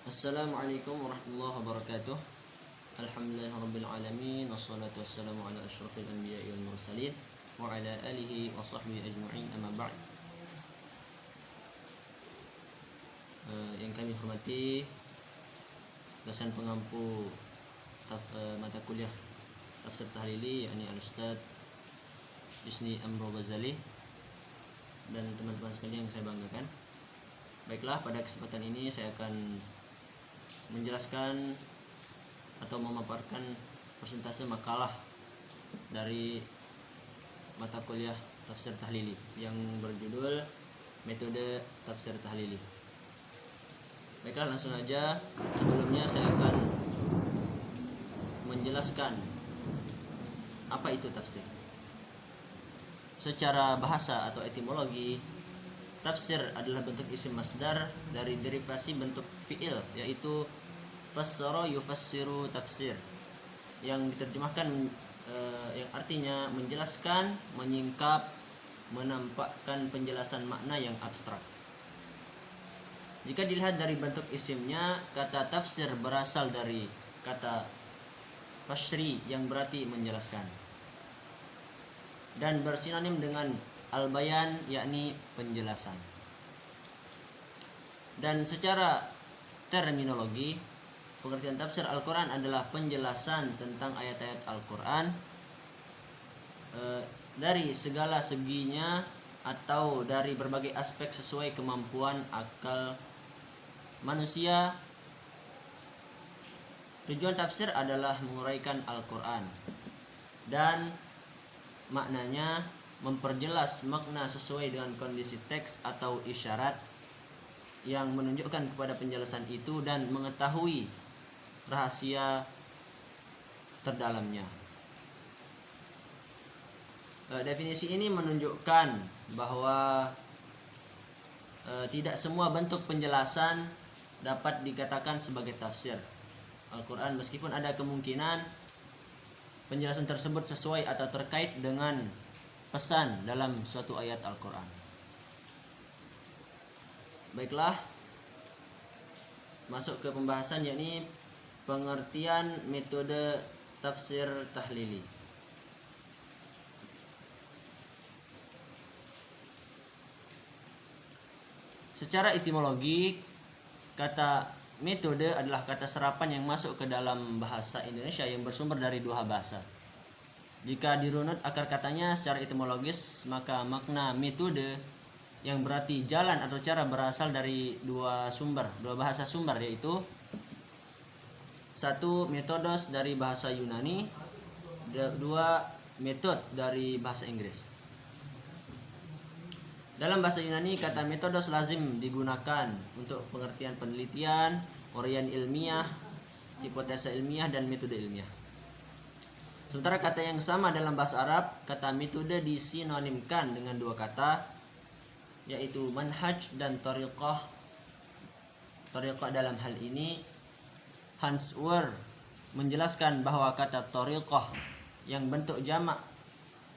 Assalamualaikum warahmatullahi wabarakatuh. Alhamdulillahirabbil alamin wassalatu wassalamu ala asyrafil anbiya'i wal mursalin wa ala alihi wa sahbihi ajma'in, amma ba'd. Yang kami hormati dosen pengampu mata kuliah Tafsir Tahlili, yakni Al-Ustaz Isni Amro Ghazali, dan teman-teman sekalian yang saya banggakan. Baiklah, pada kesempatan ini saya akan menjelaskan atau memaparkan persentase makalah dari mata kuliah Tafsir Tahlili yang berjudul Metode Tafsir Tahlili. Baiklah, langsung aja. Sebelumnya saya akan menjelaskan apa itu tafsir. Secara bahasa atau etimologi, tafsir adalah bentuk isim masdar dari derivasi bentuk fi'il, yaitu fassara yufassiru tafsir, yang diterjemahkan yang artinya menjelaskan, menyingkap, menampakkan penjelasan makna yang abstrak. Jika dilihat dari bentuk isimnya, kata tafsir berasal dari kata fashri yang berarti menjelaskan, dan bersinonim dengan al-bayan, yakni penjelasan. Dan secara terminologi, pengertian tafsir Al-Quran adalah penjelasan tentang ayat-ayat Al-Quran dari segala seginya atau dari berbagai aspek sesuai kemampuan akal manusia. Tujuan tafsir adalah menguraikan Al-Quran dan maknanya, memperjelas makna sesuai dengan kondisi teks atau isyarat yang menunjukkan kepada penjelasan itu, dan mengetahui rahasia terdalamnya. Definisi ini menunjukkan bahwa tidak semua bentuk penjelasan dapat dikatakan sebagai tafsir Al-Quran, meskipun ada kemungkinan penjelasan tersebut sesuai atau terkait dengan pesan dalam suatu ayat Al-Quran. Baiklah, masuk ke pembahasan, yakni pengertian metode tafsir tahlili. Secara etimologi, kata metode adalah kata serapan yang masuk ke dalam bahasa Indonesia yang bersumber dari dua bahasa. Jika dirunut akar katanya secara etimologis, maka makna metode yang berarti jalan atau cara berasal dari dua bahasa sumber, yaitu satu, metodos dari bahasa Yunani, dua, metode dari bahasa Inggris. Dalam bahasa Yunani, kata metodos lazim digunakan untuk pengertian penelitian, uraian ilmiah, hipotesa ilmiah, dan metode ilmiah. Sementara kata yang sama dalam bahasa Arab, kata metode disinonimkan dengan dua kata, yaitu manhaj dan tariqah. Tariqah dalam hal ini, Hans Wer menjelaskan bahwa kata tariqah yang bentuk jamak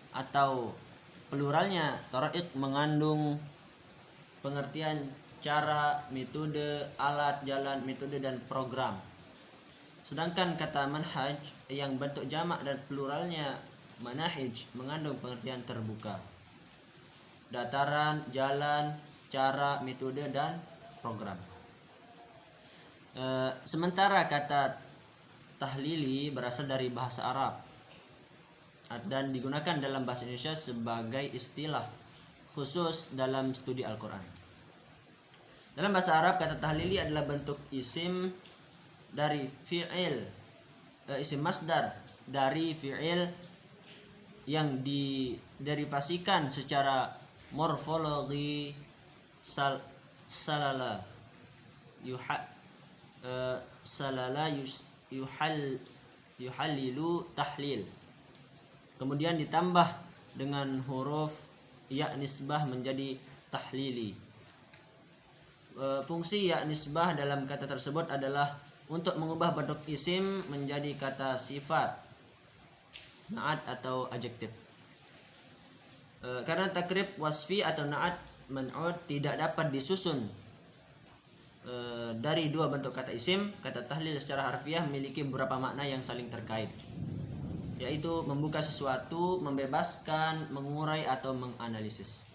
atau pluralnya tariq mengandung pengertian cara, metode, alat, jalan, metode, dan program. Sedangkan kata manhaj yang bentuk jamak dan pluralnya manahij mengandung pengertian terbuka, dataran, jalan, cara, metode, dan program. Sementara kata tahlili berasal dari bahasa Arab dan digunakan dalam bahasa Indonesia sebagai istilah khusus dalam studi Al-Quran. Dalam bahasa Arab, kata tahlili adalah bentuk isim dari fi'il, isim masdar dari fi'il yang diderivasikan secara morfologi salala yuhallilu tahlil, kemudian ditambah dengan huruf ya nisbah menjadi tahlili. Fungsi ya nisbah dalam kata tersebut adalah untuk mengubah bentuk isim menjadi kata sifat, naat atau adjektif. Karena takrib wasfi atau naat man'ud tidak dapat disusun dari dua bentuk kata isim, kata tahlil secara harfiah memiliki beberapa makna yang saling terkait, yaitu membuka sesuatu, membebaskan, mengurai atau menganalisis.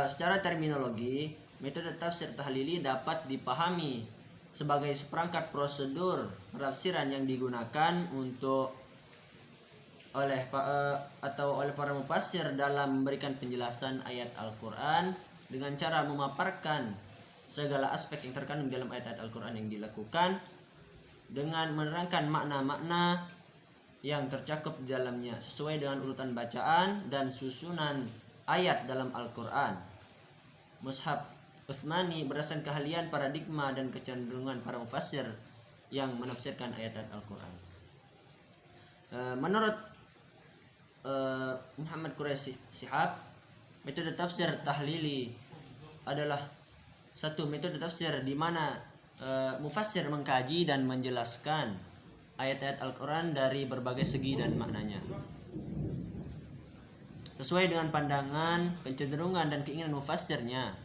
Secara terminologi, metode tafsir tahlili dapat dipahami sebagai seperangkat prosedur penafsiran yang digunakan oleh para mufassir dalam memberikan penjelasan ayat Al-Quran dengan cara memaparkan segala aspek yang terkandung dalam ayat-ayat Al-Quran yang dilakukan dengan menerangkan makna-makna yang tercakup di dalamnya sesuai dengan urutan bacaan dan susunan ayat dalam Al-Quran. Mushaf Utsmani berdasarkan keahlian, paradigma dan kecenderungan para mufassir yang menafsirkan ayat-ayat Al-Quran. Menurut Muhammad Quraisy Shihab, metode tafsir tahlili adalah satu metode tafsir di mana mufassir mengkaji dan menjelaskan ayat-ayat Al-Quran dari berbagai segi dan maknanya sesuai dengan pandangan, kecenderungan dan keinginan mufassirnya,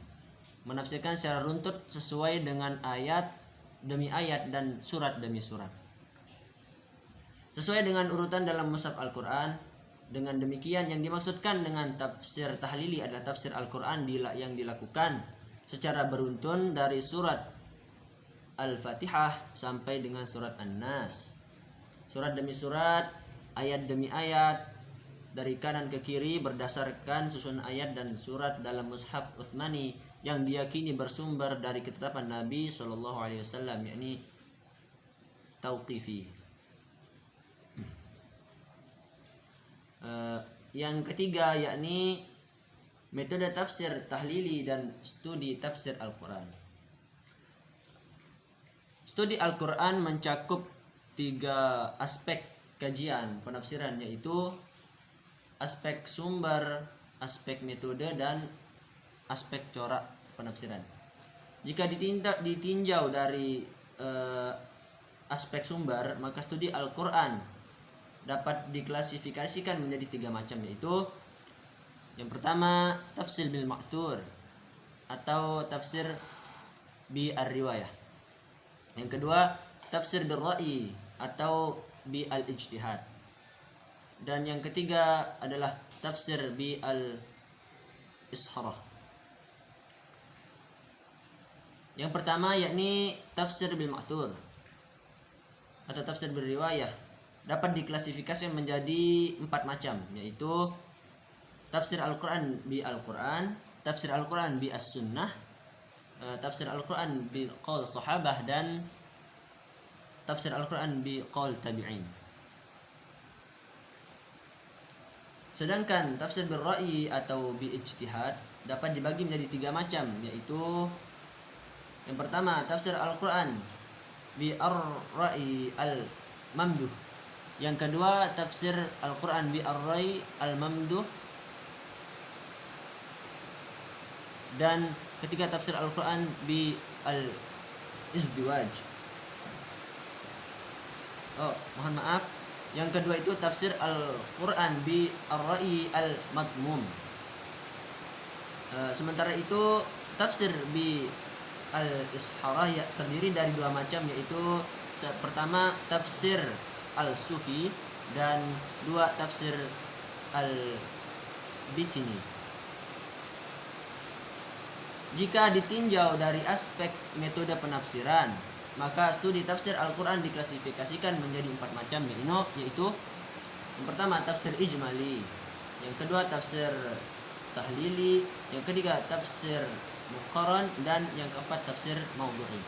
menafsirkan secara runtut sesuai dengan ayat demi ayat dan surat demi surat sesuai dengan urutan dalam mushaf Al-Quran. Dengan demikian, yang dimaksudkan dengan tafsir tahlili adalah tafsir Al-Quran yang dilakukan secara beruntun dari surat Al-Fatihah sampai dengan surat An-Nas, surat demi surat, ayat demi ayat, dari kanan ke kiri berdasarkan susunan ayat dan surat dalam mushaf Utsmani yang diyakini bersumber dari ketetapan Nabi SAW, yakni tauqifi. Yang ketiga yakni metode tafsir tahlili dan studi tafsir Al-Quran. Studi Al-Quran mencakup 3 aspek kajian penafsiran, yaitu aspek sumber, aspek metode, dan aspek corak penafsiran. Jika ditinjau dari aspek sumber, maka studi Al-Quran dapat diklasifikasikan menjadi 3 macam, yaitu yang pertama tafsir bil ma'thur atau tafsir bi ar-riwayah. Yang kedua tafsir bil ra'i atau bi al-ijtihad. Dan yang ketiga adalah tafsir bi al-isharah. Yang pertama yakni tafsir bil ma'thur atau tafsir bil riwayah dapat diklasifikasikan menjadi 4 macam, yaitu tafsir Al-Quran bi Al-Quran, tafsir Al-Quran bi as-sunnah, tafsir Al-Quran bi qaul sahabah, dan tafsir Al-Quran bi qaul tabi'in. Sedangkan tafsir bil ra'i atau bi ijtihad dapat dibagi menjadi 3 macam, yaitu yang pertama tafsir Al-Quran bi ar-ra'i al-mamduh. Yang kedua tafsir Al-Quran bi ar-ra'i al-mamduh. Dan ketiga tafsir Al-Quran bi al-izdiwaj. Mohon maaf. Yang kedua itu tafsir Al-Quran bi ar-ra'i al-madmum. Sementara itu tafsir bi al-isharah terdiri dari 2 macam, yaitu pertama tafsir al-sufi dan 2 tafsir al-bitini. Jika ditinjau dari aspek metode penafsiran, maka studi tafsir Al-Quran diklasifikasikan menjadi 4 macam, yaitu yang pertama tafsir ijmali, yang kedua tafsir tahlili, yang ketiga tafsir muqarran, dan yang keempat tafsir maudhu'i.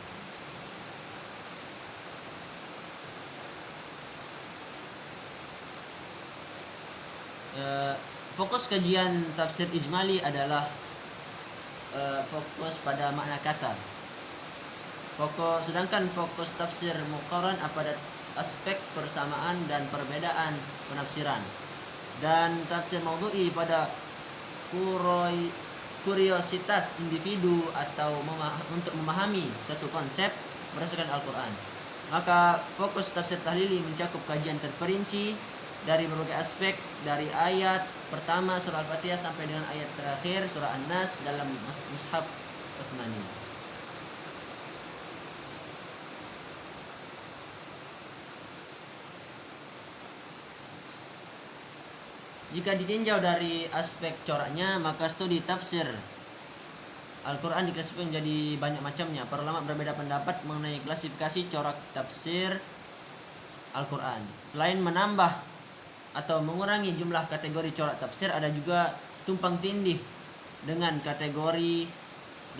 Fokus kajian tafsir ijmali adalah fokus pada makna kata. Sedangkan fokus tafsir muqarran pada aspek persamaan dan perbedaan penafsiran. Dan tafsir maudhu'i pada kuriositas individu atau untuk memahami suatu konsep berdasarkan Al-Quran. Maka fokus tafsir tahlili mencakup kajian terperinci dari berbagai aspek, dari ayat pertama surah Al-Fatihah sampai dengan ayat terakhir surah An-Nas dalam mushaf Utsmani. Jika ditinjau dari aspek coraknya, maka studi tafsir Al-Quran diklasifikasi menjadi banyak macamnya. Para ulama berbeda pendapat mengenai klasifikasi corak tafsir Al-Quran. Selain menambah atau mengurangi jumlah kategori corak tafsir, ada juga tumpang tindih dengan kategori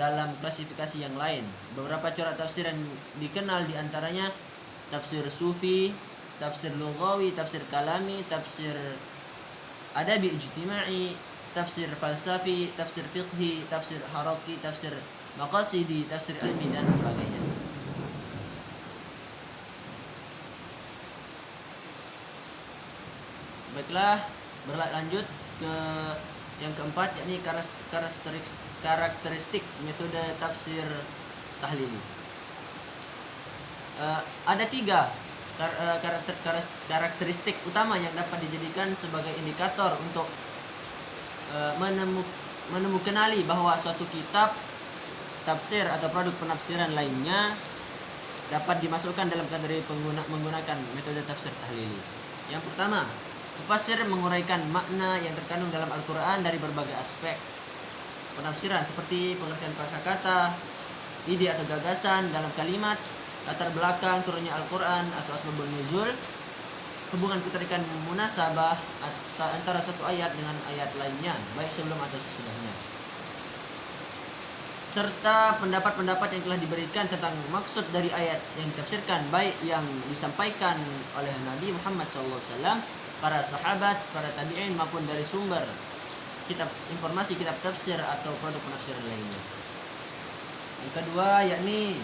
dalam klasifikasi yang lain. Beberapa corak tafsir yang dikenal diantaranya tafsir sufi, tafsir lughawi, tafsir kalami, tafsir adabi ijtima'i, tafsir falsafi, tafsir fiqhi, tafsir haraki, tafsir maqasidi, tafsir ilmi, dan sebagainya. Baiklah, berlanjut ke yang keempat, yakni karakteristik metode tafsir tahlili. Ada 3 karakteristik utama yang dapat dijadikan sebagai indikator untuk kenali bahwa suatu kitab tafsir atau produk penafsiran lainnya dapat dimasukkan dalam kategori menggunakan metode tafsir tahlili. Yang pertama, mufassir menguraikan makna yang terkandung dalam Al-Quran dari berbagai aspek penafsiran, seperti pengertian kosakata, ide atau gagasan dalam kalimat, latar belakang turunnya Al-Quran atau asbabun nuzul, hubungan keterikatan munasabah antara satu ayat dengan ayat lainnya, baik sebelum atau sesudahnya, serta pendapat-pendapat yang telah diberikan tentang maksud dari ayat yang ditafsirkan, baik yang disampaikan oleh Nabi Muhammad SAW, para sahabat, para tabi'in, maupun dari sumber kitab informasi kitab tafsir atau produk penafsiran lainnya. Yang kedua, yakni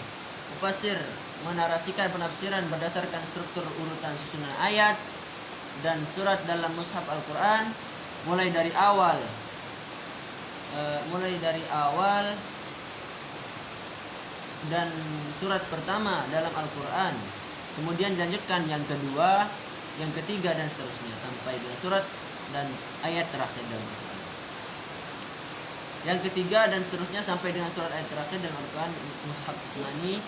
mufassir menarasikan penafsiran berdasarkan struktur urutan susunan ayat dan surat dalam mushaf Al-Quran, mulai dari awal dan surat pertama dalam Al-Quran, kemudian dilanjutkan yang kedua, yang ketiga, dan seterusnya sampai dengan surat dan ayat terakhir dalam Al-Quran. Yang ketiga dan seterusnya sampai dengan surat ayat terakhir dalam Al-Quran mushaf Utsmani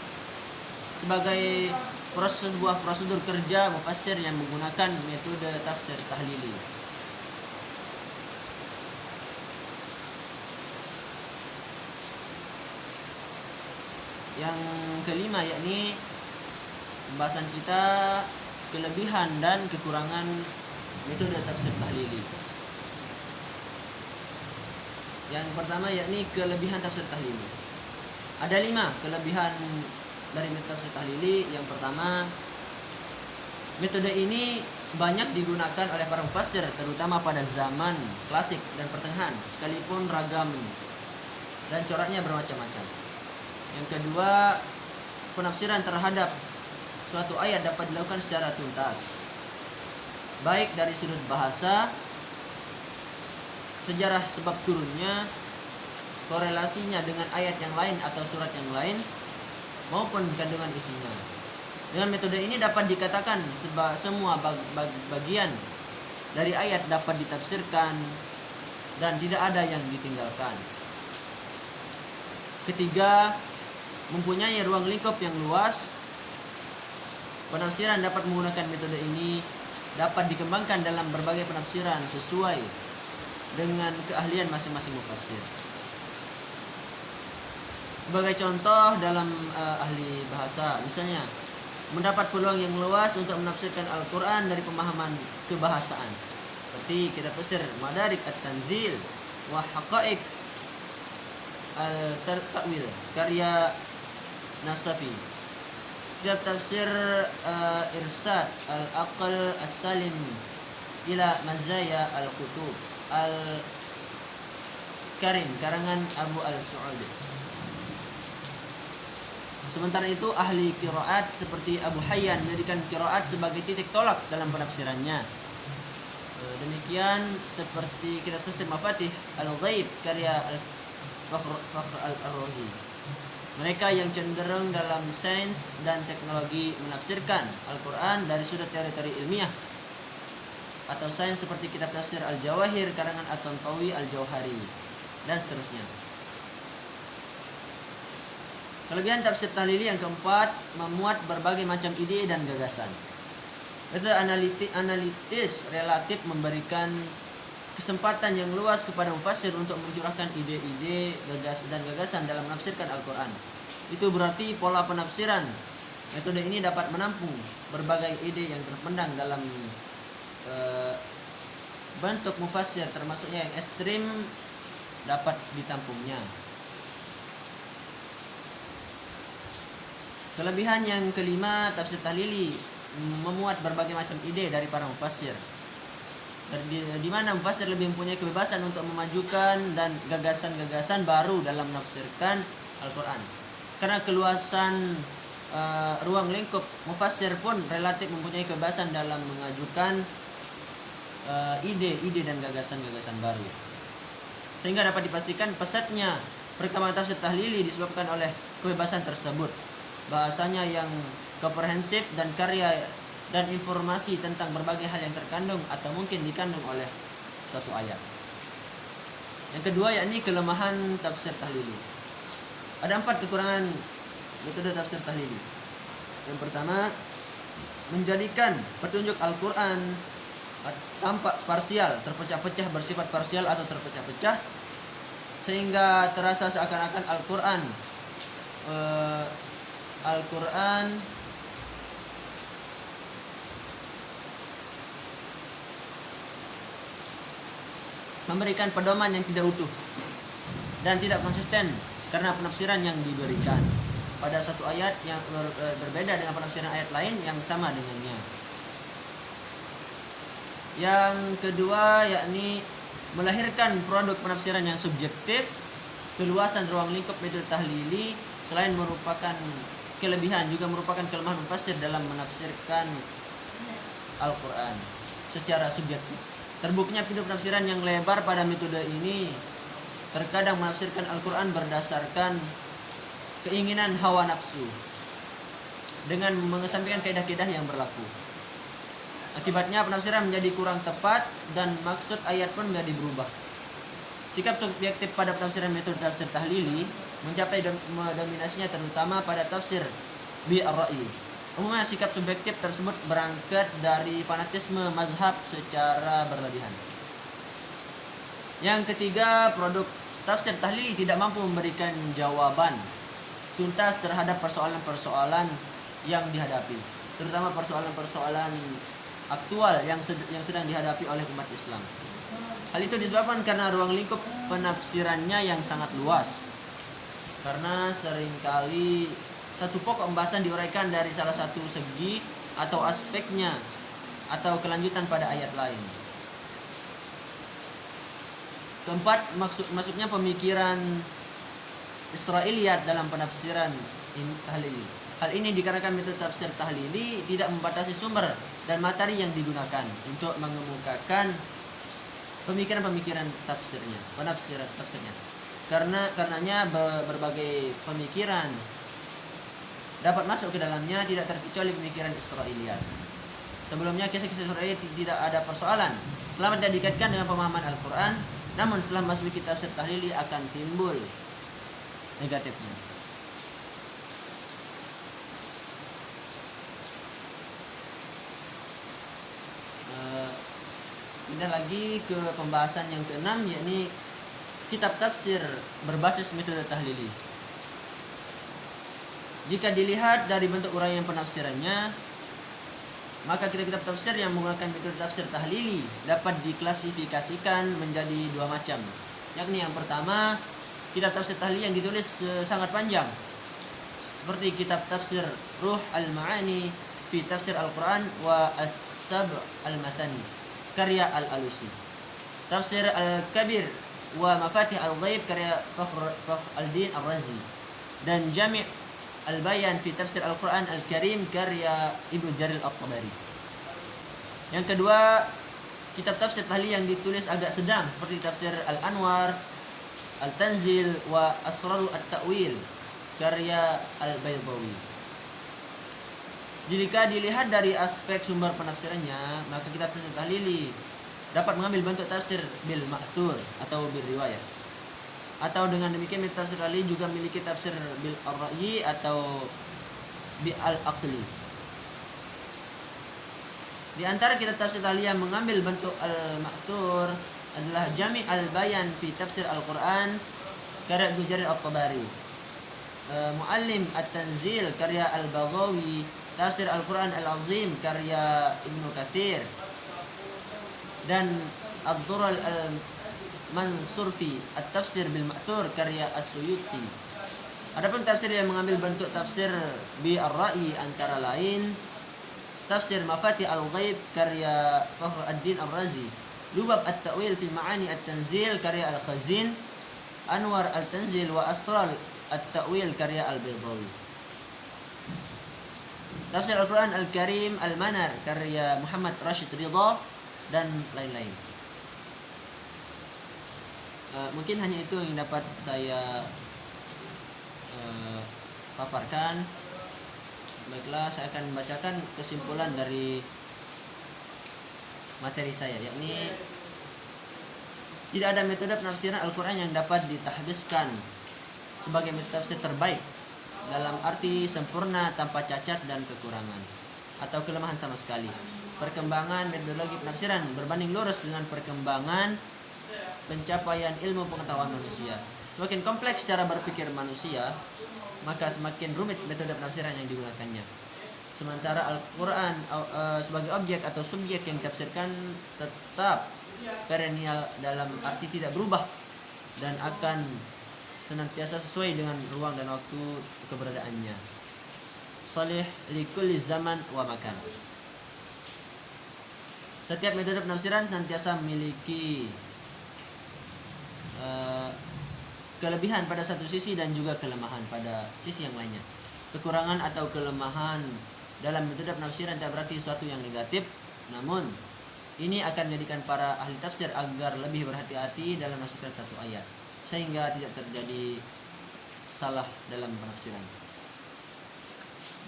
sebagai sebuah prosedur kerja mufassir yang menggunakan metode tafsir tahlili. Yang kelima, yakni pembahasan kita kelebihan dan kekurangan metode tafsir tahlili. Yang pertama, yakni kelebihan tafsir tahlili. Ada 5 kelebihan dari metode tafsir tahlili. Yang pertama, metode ini banyak digunakan oleh para mufassir terutama pada zaman klasik dan pertengahan, sekalipun ragam dan coraknya bermacam-macam. Yang kedua, penafsiran terhadap suatu ayat dapat dilakukan secara tuntas, baik dari sudut bahasa, sejarah sebab turunnya, korelasinya dengan ayat yang lain atau surat yang lain, maupun kandungan isinya. Dengan metode ini dapat dikatakan semua bagian dari ayat dapat ditafsirkan dan tidak ada yang ditinggalkan. Ketiga, mempunyai ruang lingkup yang luas. Penafsiran dapat menggunakan metode ini dapat dikembangkan dalam berbagai penafsiran sesuai dengan keahlian masing-masing mufassir. Sebagai contoh dalam ahli bahasa, misalnya mendapat peluang yang luas untuk menafsirkan Al-Quran dari pemahaman kebahasaan, seperti kitab tafsir Madarik At-Tanzil wa Haqa'iq Al-Ta'wil karya Nasafi, kitab tafsir Irsad Al-Aql As-Salim ila Mazaya Al-Qutub Al-Karim karangan Abu Al-Su'ud. Sementara itu, ahli qiraat seperti Abu Hayyan menjadikan qiraat sebagai titik tolak dalam penafsirannya. Demikian seperti kitab tafsir Mafatih Al-Ghaib karya Fakhr Al-Razi. Mereka yang cenderung dalam sains dan teknologi menafsirkan Al-Quran dari sudut teori-teori ilmiah atau sains, seperti kitab tafsir Al-Jawahir karangan At-Tantawi Al-Jauhari, dan seterusnya. Kelebihan tafsir tahlili yang keempat, memuat berbagai macam ide dan gagasan. Metode analitis relatif memberikan kesempatan yang luas kepada mufassir untuk mencurahkan ide-ide dan gagasan dalam menafsirkan Al-Quran. Itu berarti pola penafsiran metode ini dapat menampung berbagai ide yang terpendam dalam bentuk mufassir, termasuknya yang ekstrim dapat ditampungnya. Kelebihan yang kelima, tafsir tahlili memuat berbagai macam ide dari para mufassir, di mana mufassir lebih mempunyai kebebasan untuk memajukan dan gagasan-gagasan baru dalam menafsirkan Al-Quran. Karena keluasan ruang lingkup mufassir pun relatif mempunyai kebebasan dalam mengajukan ide-ide dan gagasan-gagasan baru. Sehingga dapat dipastikan pesatnya perkembangan tafsir tahlili disebabkan oleh kebebasan tersebut. Bahasanya yang komprehensif dan karya dan informasi tentang berbagai hal yang terkandung atau mungkin dikandung oleh suatu ayat. Yang kedua yakni kelemahan tafsir tahlili. Ada 4 kekurangan metode tafsir tahlili. Yang pertama, menjadikan petunjuk Al-Quran tampak parsial, terpecah-pecah, bersifat parsial atau terpecah-pecah, sehingga terasa seakan-akan Al-Quran memberikan pedoman yang tidak utuh dan tidak konsisten karena penafsiran yang diberikan pada satu ayat yang berbeda dengan penafsiran ayat lain yang sama dengannya. Yang kedua yakni melahirkan produk penafsiran yang subjektif. Keluasan ruang lingkup metode tahlili selain merupakan kelebihan juga merupakan kelemahan mufassir dalam menafsirkan Al-Quran secara subjektif. Terbukanya pintu penafsiran yang lebar pada metode ini terkadang menafsirkan Al-Quran berdasarkan keinginan hawa nafsu dengan mengesampingkan kaidah-kaidah yang berlaku. Akibatnya penafsiran menjadi kurang tepat dan maksud ayat pun menjadi berubah. Sikap subjektif pada penafsiran metode tafsir tahlili mencapai dominasinya terutama pada tafsir bi-ar-ra'yi. Umumnya sikap subjektif tersebut berangkat dari fanatisme mazhab secara berlebihan. Yang ketiga, produk tafsir tahlili tidak mampu memberikan jawaban tuntas terhadap persoalan-persoalan yang dihadapi, terutama persoalan-persoalan aktual yang sedang dihadapi oleh umat Islam. Hal itu disebabkan karena ruang lingkup penafsirannya yang sangat luas. Karena seringkali satu pokok pembahasan diuraikan dari salah satu segi atau aspeknya atau kelanjutan pada ayat lain. Keempat, masuknya pemikiran Israiliyat dalam penafsiran tahlili. Hal ini dikarenakan metode tafsir tahlili tidak membatasi sumber dan materi yang digunakan untuk mengemukakan pemikiran-pemikiran penafsiran tafsirnya. Karenanya berbagai pemikiran dapat masuk ke dalamnya, tidak terkecuali pemikiran Israiliyat. Sebelumnya kisah-kisah Israel tidak ada persoalan selama tidak dikaitkan dengan pemahaman Al-Quran, namun setelah masuk kitab tafsir tahlili akan timbul negatifnya. Pindah lagi ke pembahasan yang keenam, yakni kitab tafsir berbasis metode tahlili. Jika dilihat dari bentuk uraian penafsirannya, maka kitab-kitab tafsir yang menggunakan metode tafsir tahlili dapat diklasifikasikan menjadi 2 macam. Yakni yang pertama, kitab tafsir tahlili yang ditulis sangat panjang, seperti kitab tafsir Ruh al-Ma'ani fi Tafsir Al-Quran wa As-Sab' al-Mathani karya Al-Alusi, Tafsir Al-Kabir wa Mafatih Al-Ghaib karya Fakhr al-Din Ar-Razi, dan Jami' Al-Bayan fi Tafsir Al-Quran Al-Karim karya Ibnu Jarir At-Tabari. Yang kedua, kitab tafsir tahlili yang ditulis agak sedang seperti Tafsir Al-Anwar, Al-Tanzil wa Asrarul At-Ta'wil karya Al-Baydawi. Jika dilihat dari aspek sumber penafsirannya, maka kitab tafsir tahlili dapat mengambil bentuk tafsir bil ma'thur atau bil riwayat. Atau dengan demikian tafsir tahlili juga memiliki tafsir bil ar-ra'yi atau bil al-aqli. Di antara kitab tafsir tahlili yang mengambil bentuk al-ma'thur adalah Jami' al-Bayan fi Tafsir Al-Quran karya Ibnu Jarir At-Tabari. Muallim At-Tanzil karya Al-Baghawi, Tafsir Al-Quran Al-Azim karya Ibnu Katsir, dan Ad-Durar Al-Mansurfi At-Tafsir bil Ma'thur karya As-Suyuti. Adapun tafsir yang mengambil bentuk tafsir bi ar-ra'i antara lain Tafsir Mafati Al-Ghaib karya Fakhruddin Ar-Razi, Lubab At-Ta'wil fi Ma'ani At-Tanzil karya Al-Khazin, Anwar Al-Tanzil wa Asrar At-Ta'wil karya Al-Baydawi. Tafsir Al-Quran Al-Karim Al-Manar karya Muhammad Rashid Ridha, dan lain-lain. Mungkin hanya itu yang dapat saya paparkan. Baiklah, saya akan membacakan kesimpulan dari materi saya, yakni tidak ada metode penafsiran Al-Quran yang dapat ditahbiskan sebagai metode tafsir terbaik dalam arti sempurna tanpa cacat dan kekurangan atau kelemahan sama sekali. Perkembangan metodologi penafsiran berbanding lurus dengan perkembangan pencapaian ilmu pengetahuan manusia. Semakin kompleks cara berpikir manusia, maka semakin rumit metode penafsiran yang digunakannya. Sementara Al-Quran sebagai objek atau subjek yang ditafsirkan tetap perennial dalam arti tidak berubah dan akan senantiasa sesuai dengan ruang dan waktu keberadaannya. Salih likulli zaman wa makan. Setiap metode penafsiran senantiasa memiliki kelebihan pada satu sisi dan juga kelemahan pada sisi yang lainnya. Kekurangan atau kelemahan dalam metode penafsiran tidak berarti sesuatu yang negatif, namun ini akan menjadikan para ahli tafsir agar lebih berhati-hati dalam menafsirkan satu ayat, sehingga tidak terjadi salah dalam penafsiran.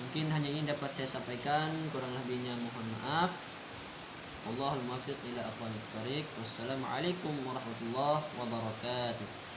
Mungkin hanya ini dapat saya sampaikan, kurang lebihnya mohon maaf. Wallahul muwaffiq ila aqwamit thoriq. Wassalamualaikum warahmatullahi wabarakatuh.